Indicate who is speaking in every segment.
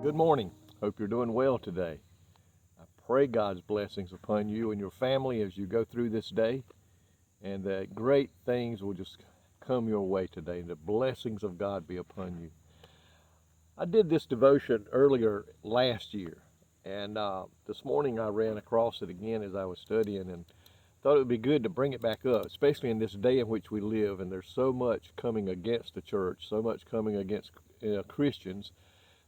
Speaker 1: Good morning. Hope you're doing well today. I pray God's blessings upon you and your family as you go through this day, and that great things will just come your way today, and the blessings of God be upon you. I did this devotion earlier last year, and this morning I ran across it again as I was studying, and thought it would be good to bring it back up, especially in this day in which we live, and there's so much coming against the church, so much coming against Christians,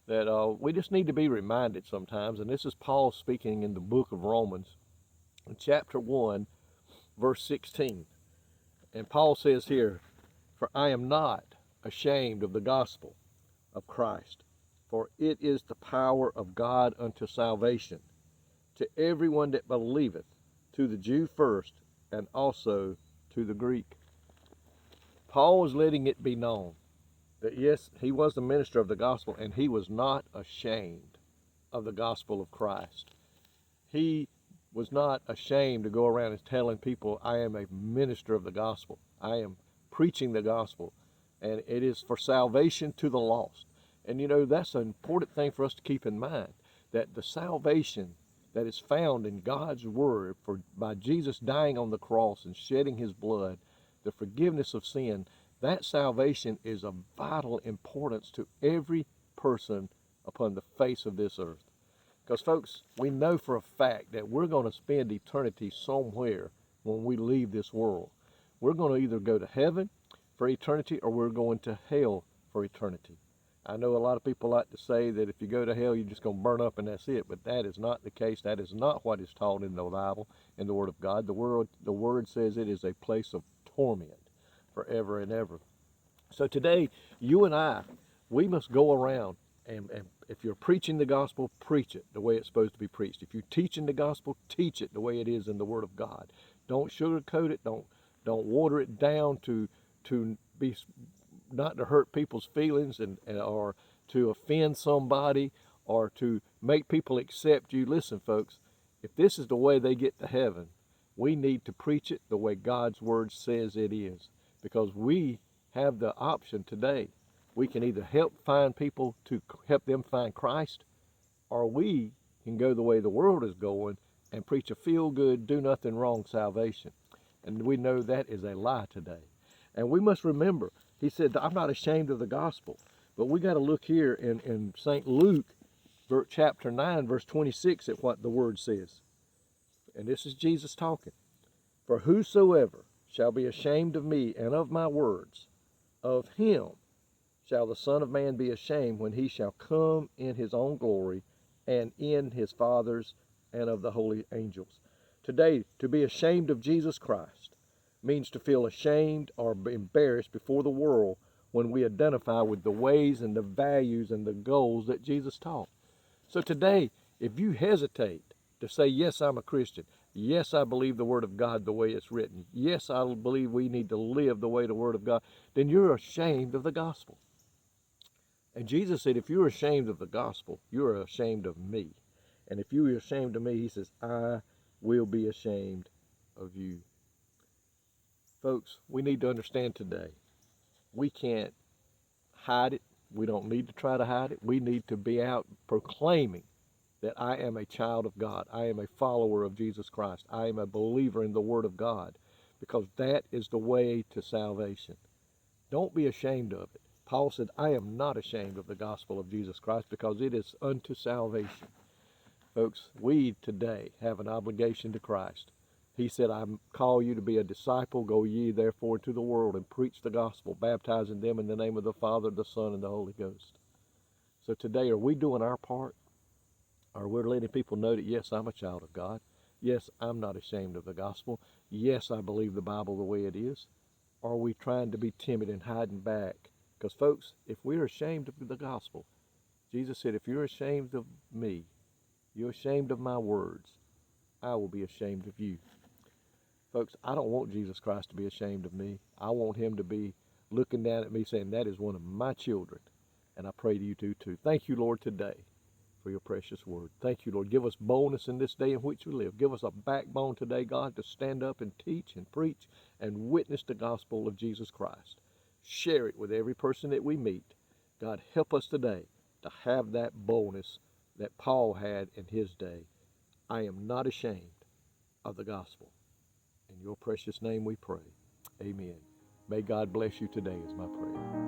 Speaker 1: that we just need to be reminded sometimes. And this is Paul speaking in the book of Romans, in chapter 1, verse 16. And Paul says here, "For I am not ashamed of the gospel of Christ, for it is the power of God unto salvation, to everyone that believeth, to the Jew first, and also to the Greek." Paul was letting it be known that yes, he was the minister of the gospel, and he was not ashamed of the gospel of Christ. He was not ashamed to go around and telling people, I am a minister of the gospel. I am preaching the gospel, and it is for salvation to the lost. And you know, that's an important thing for us to keep in mind, that the salvation that is found in God's word by Jesus dying on the cross and shedding his blood, the forgiveness of sin, that salvation is of vital importance to every person upon the face of this earth. Because, folks, we know for a fact that we're going to spend eternity somewhere when we leave this world. We're going to either go to heaven for eternity or we're going to hell for eternity. I know a lot of people like to say that if you go to hell, you're just going to burn up and that's it. But that is not the case. That is not what is taught in the Bible, in the Word of God. The Word says it is a place of torment forever and ever. So today, you and I, we must go around and if you're preaching the gospel, preach it the way it's supposed to be preached. If you're teaching the gospel, teach it the way it is in the Word of God. Don't sugarcoat it. Don't water it down to be not to hurt people's feelings or to offend somebody or to make people accept you. Listen, folks, if this is the way they get to heaven, we need to preach it the way God's Word says it is, because we have the option today. We can either help find people to help them find Christ, or we can go the way the world is going and preach a feel-good, do-nothing-wrong salvation. And we know that is a lie today. And we must remember, he said, I'm not ashamed of the gospel. But we got to look here in St. Luke, chapter 9, verse 26, at what the word says. And this is Jesus talking. "For whosoever shall be ashamed of me and of my words, of him shall the Son of Man be ashamed when he shall come in his own glory and in his Father's and of the holy angels." Today, to be ashamed of Jesus Christ means to feel ashamed or embarrassed before the world when we identify with the ways and the values and the goals that Jesus taught. So today, if you hesitate to say, yes, I'm a Christian, yes, I believe the Word of God the way it's written, yes, I believe we need to live the way the Word of God, then you're ashamed of the gospel. And Jesus said, if you're ashamed of the gospel, you're ashamed of me. And if you're ashamed of me, he says, I will be ashamed of you. Folks, we need to understand today, we can't hide it. We don't need to try to hide it. We need to be out proclaiming that I am a child of God. I am a follower of Jesus Christ. I am a believer in the Word of God, because that is the way to salvation. Don't be ashamed of it. Paul said, I am not ashamed of the gospel of Jesus Christ, because it is unto salvation. Folks, we today have an obligation to Christ. He said, I call you to be a disciple. Go ye therefore into the world and preach the gospel, baptizing them in the name of the Father, the Son, and the Holy Ghost. So today, are we doing our part? Or we're letting people know that, yes, I'm a child of God. Yes, I'm not ashamed of the gospel. Yes, I believe the Bible the way it is. Or are we trying to be timid and hiding back? Because, folks, if we're ashamed of the gospel, Jesus said, if you're ashamed of me, you're ashamed of my words, I will be ashamed of you. Folks, I don't want Jesus Christ to be ashamed of me. I want him to be looking down at me saying, that is one of my children. And I pray to you too. Thank you, Lord, today for your precious word. Thank you, Lord. Give us boldness in this day in which we live. Give us a backbone today, God, to stand up and teach and preach and witness the gospel of Jesus Christ. Share it with every person that we meet. God, help us today to have that boldness that Paul had in his day. I am not ashamed of the gospel. In your precious name we pray. Amen. May God bless you today is my prayer.